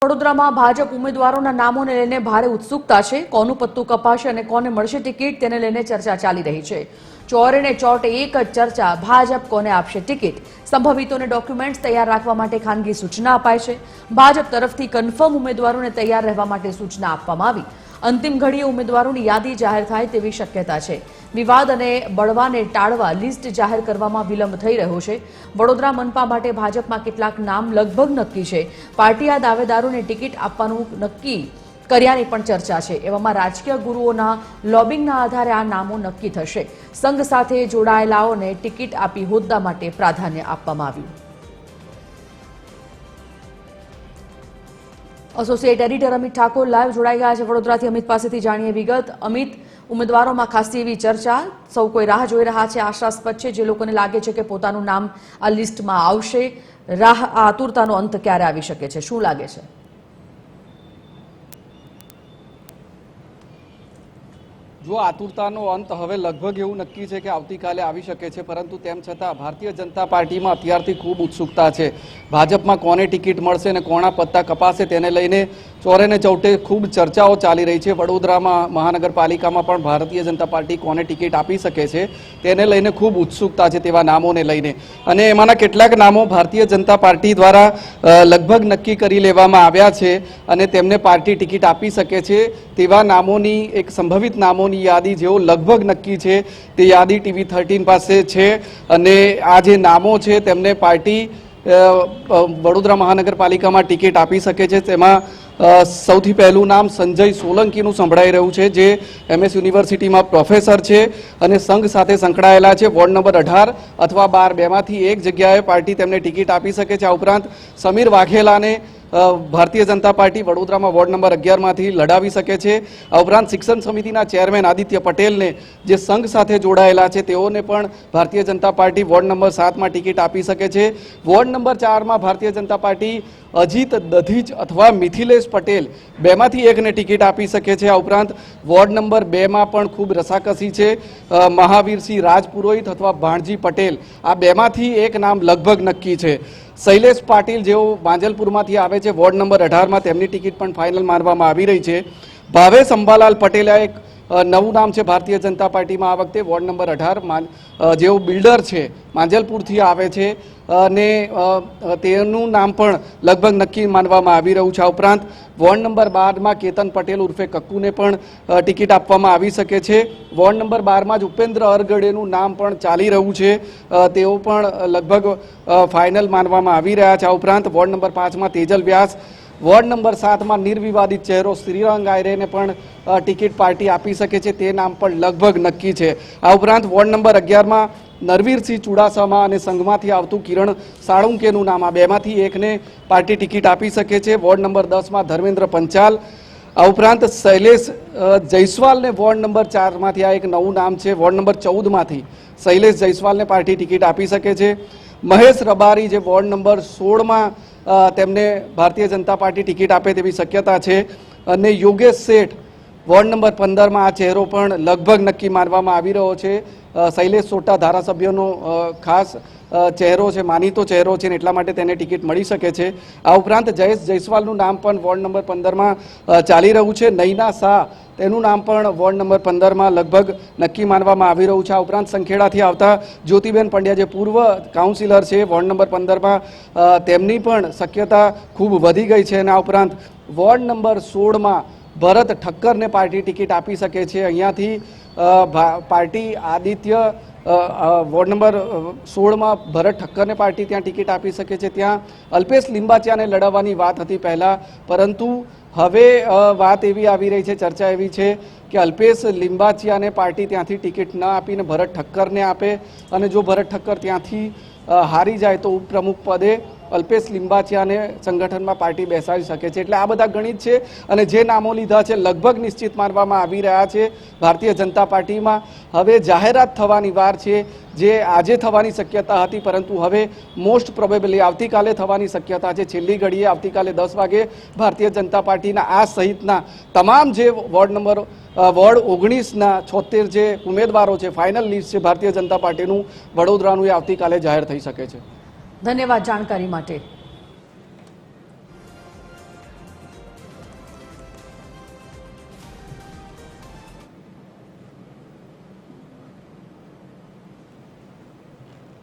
વડોદરામાં ભાજપ ઉમેદવારોના નામોને લઈને ભારે ઉત્સુકતા છે। કોનું પત્તું કપાશે અને કોને મળશે ટિકિટ તેને લઈને ચર્ચા ચાલી રહી છે। ચોરે ને ચોટે એક જ ચર્ચા, ભાજપ કોને આપશે ટિકિટ। સંભવિતોને ડોક્યુમેન્ટ્સ તૈયાર રાખવા માટે ખાનગી સૂચના અપાઈ છે। ભાજપ તરફથી કન્ફર્મ ઉમેદવારોને તૈયાર રહેવા માટે સૂચના આપવામાં આવી। અંતિમ ઘડીએ ઉમેદવારોની યાદી જાહેર થાય તેવી શક્યતા છે। વિવાદ અને બળવાને ટાળવા લિસ્ટ જાહેર કરવામાં વિલંબ થઈ રહ્યો છે। વડોદરા મનપા માટે ભાજપમાં કેટલાક નામ લગભગ નક્કી છે। પાર્ટી આ દાવેદારોને ટિકિટ આપવાનું નક્કી કર્યાની પણ ચર્ચા છે। એવામાં રાજકીય ગુરુઓના લોબિંગના આધારે આ નામો નક્કી થશે। સંઘ સાથે જોડાયેલાઓને ટિકિટ આપી હોદ્દા માટે પ્રાધાન્ય આપવામાં આવ્યું। Associate editor Amit Thakor live જોડાઈ ગયા છે વડોદરાથી। અમિત પાસેથી જાણીએ વિગત। અમિત, ઉમેદવારોમાં ખાસી એવી ચર્ચા, સૌ કોઈ રાહ જોઈ રહ્યા છે, આશાસ્પદ છે। જે લોકોને લાગે છે કે પોતાનું નામ આ લિસ્ટમાં આવશે, આતુરતાનો અંત ક્યારે આવી શકે છે, શું લાગે છે? જો આતુરતાનો અંત હવે લગભગ એવું નક્કી છે કે આવતીકાલે આવી શકે છે, પરંતુ તેમ છતાં ભારતીય જનતા પાર્ટીમાં અત્યારથી ખૂબ ઉત્સુકતા છે। ભાજપમાં કોને ટિકિટ મળશે અને કોના પત્તા કપાશે તેને લઈને ચોરે ને ચૌટે ખૂબ ચર્ચાઓ ચાલી રહી છે। વડોદરામાં મહાનગરપાલિકામાં પણ ભારતીય જનતા પાર્ટી કોને ટિકિટ આપી શકે છે તેને લઈને ખૂબ ઉત્સુકતા છે તેવા નામોને લઈને, અને એમાંના કેટલાક નામો ભારતીય જનતા પાર્ટી દ્વારા લગભગ નક્કી કરી લેવામાં આવ્યા છે અને તેમને પાર્ટી ટિકિટ આપી શકે છે તેવા નામોની એક સંભવિત નામોની યાદી જેઓ લગભગ નક્કી છે તે યાદી TV13 પાસે છે। અને આ જે નામો છે તેમને પાર્ટી વડોદરા મહાનગરપાલિકામાં ટિકિટ આપી શકે છે। તેમાં સૌથી પહેલું નામ સંજય સોલંકીનું સંભળાઈ રહ્યું છે, જે MS યુનિવર્સિટીમાં પ્રોફેસર છે અને સંઘ સાથે સંકળાયેલા છે। વોર્ડ નંબર 18 અથવા 12 બેમાંથી એક જગ્યાએ પાર્ટી તેમને ટિકિટ આપી શકે છે। આ ઉપરાંત સમીર વાઘેલાને ભારતીય જનતા પાર્ટી વડોદરામાં વોર્ડ નંબર 11 માંથી લડાવી શકે છે। આ ઉપરાંત શિક્ષણ સમિતિના ચેરમેન આદિત્ય પટેલને, જે સંઘ સાથે જોડાયેલા છે, તેઓને પણ Bharatiya Janata party ward number 7 માં ટિકિટ આપી શકે છે। વોર્ડ નંબર 4 માં ભારતીય જનતા પાર્ટી અજીત દધીચ અથવા મિથિલેશ પટેલ બેમાંથી એકને ટિકિટ આપી શકે છે। આ ઉપરાંત વોર્ડ નંબર 2 માં પણ ખૂબ રસાકસી છે। મહાવીરસિંહ રાજપુરોહિત અથવા ભાણજી પટેલ, આ બેમાંથી એક નામ લગભગ નક્કી છે। શૈલેષ પાટીલ જેઓ માંજલપુરમાંથી આવે છે, વોર્ડ નંબર 18 માં તેમની ટિકિટ પણ ફાઇનલ માનવામાં આવી રહી છે। ભાવેશ અંબાલાલ પટેલ એક નવું નામ છે ભારતીય જનતા પાર્ટીમાં આ વખતે, વોર્ડ નંબર 18 જેઓ બિલ્ડર છે, માંજલપુરથી આવે છે અને તેનું નામ પણ લગભગ નક્કી માનવામાં આવી રહ્યું છે। આ ઉપરાંત વોર્ડ નંબર 12 માં કેતન પટેલ ઉર્ફે કક્કુને પણ ટિકિટ આપવામાં આવી શકે છે। વોર્ડ નંબર 12 માં જ ઉપેન્દ્ર અરગડેનું નામ પણ ચાલી રહ્યું છે, તેઓ પણ લગભગ ફાઇનલ માનવામાં આવી રહ્યા છે। આ ઉપરાંત વોર્ડ નંબર 5 માં તેજલ વ્યાસ, વોર્ડ નંબર 7 માં નિર્વિવાદિત ચહેરો શ્રીરંગ આયરેને પણ ટિકિટ પાર્ટી આપી શકે છે, તે નામ પણ લગભગ નક્કી છે। આ ઉપરાંત વોર્ડ નંબર 11 માં નરવીરસિંહ ચુડાસમા અને સંઘમાંથી આવતું કિરણ સાળુંકેનું નામ, આ બેમાંથી એકને પાર્ટી ટિકિટ આપી શકે છે। વોર્ડ નંબર 10 માં ધર્મેન્દ્ર પંચાલ, આ ઉપરાંત શૈલેષ જયસ્વાલને વોર્ડ નંબર 4 માંથી, આ એક નવું નામ છે, વોર્ડ નંબર 14 માંથી શૈલેષ જયસ્વાલને પાર્ટી ટિકિટ આપી શકે છે। મહેશ રબારી જે વોર્ડ નંબર 16 માં તેમને ભારતીય જનતા પાર્ટી ટિકિટ આપે તેવી શક્યતા છે। અને યોગેશ શેઠ વોર્ડ નંબર 15 માં આ ચહેરો પણ લગભગ નક્કી માનવામાં આવી રહ્યો છે। શૈલેષ સોટા ધારાસભ્યનો ખાસ ચહેરો છે, માનીતો ચહેરો છે, એટલા માટે તેને ટિકિટ મળી શકે છે। આ ઉપરાંત જયેશ જયસ્વાલનું નામ પણ વોર્ડ નંબર 15 માં ચાલી રહ્યું છે। નૈના શાહ, તેનું નામ પણ વોર્ડ નંબર 15 માં લગભગ નક્કી માનવામાં આવી રહ્યું છે। આ ઉપરાંત સંખેડાથી આવતા જ્યોતિબેન પંડ્યા જે પૂર્વ કાઉન્સિલર છે વોર્ડ નંબર 15 માં, તેમની પણ શક્યતા ખૂબ વધી ગઈ છે। અને આ ઉપરાંત વોર્ડ નંબર 16 માં ભરત ઠક્કરને પાર્ટી ટિકિટ આપી શકે છે। અહીંયાથી પાર્ટી આદિત્ય વોર્ડ નંબર 16 માં ભરત ઠક્કરને પાર્ટી ત્યાં ટિકિટ આપી શકે છે। ત્યાં અલ્પેશ લિંબાચિયાને લડાવવાની વાત હતી પહેલાં, પરંતુ હવે વાત એવી આવી રહી છે, ચર્ચા એવી છે કે અલ્પેશ લિંબાચિયાને પાર્ટી ત્યાંથી ટિકિટ ન આપીને ભરત ઠક્કરને આપે, અને જો ભરત ઠક્કર ત્યાંથી હારી જાય તો ઉપપ્રમુખ પદે અલ્પેશ લિંબાચિયાને સંગઠનમાં પાર્ટી બેસાડી શકે છે। એટલે આ બધા ગણિત છે અને જે નામો લીધા છે લગભગ નિશ્ચિત માનવામાં આવી રહ્યા છે ભારતીય જનતા પાર્ટીમાં। હવે જાહેરાત થવાની વાર છે, જે આજે થવાની શક્યતા હતી, પરંતુ હવે મોસ્ટ પ્રોબેબલી આવતીકાલે થવાની શક્યતા છે। છેલ્લી ઘડીએ આવતીકાલે 10 વાગે ભારતીય જનતા પાર્ટીના આ સહિતના તમામ જે વોર્ડ 19ના 76 જે ઉમેદવારો છે, ફાઇનલ લિસ્ટ છે ભારતીય જનતા પાર્ટીનું વડોદરાનું, એ આવતીકાલે જાહેર થઈ શકે છે। ધન્યવાદ જાણકારી માટે।